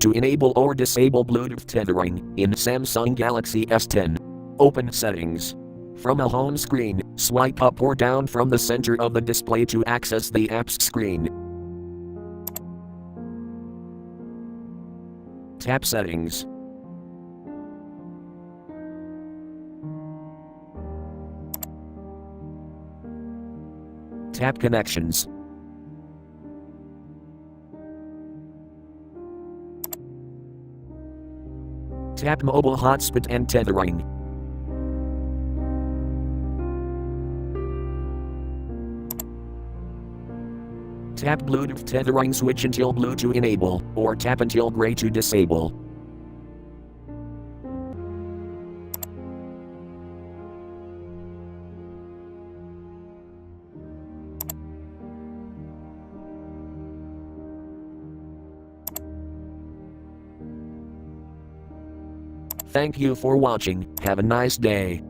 To enable or disable Bluetooth tethering in Samsung Galaxy S10. Open Settings. From a home screen, swipe up or down from the center of the display to access the apps screen. Tap Settings. Tap Connections. Tap Mobile Hotspot and Tethering. Tap Bluetooth tethering switch until blue to enable, or tap until gray to disable. Thank you for watching. Have a nice day.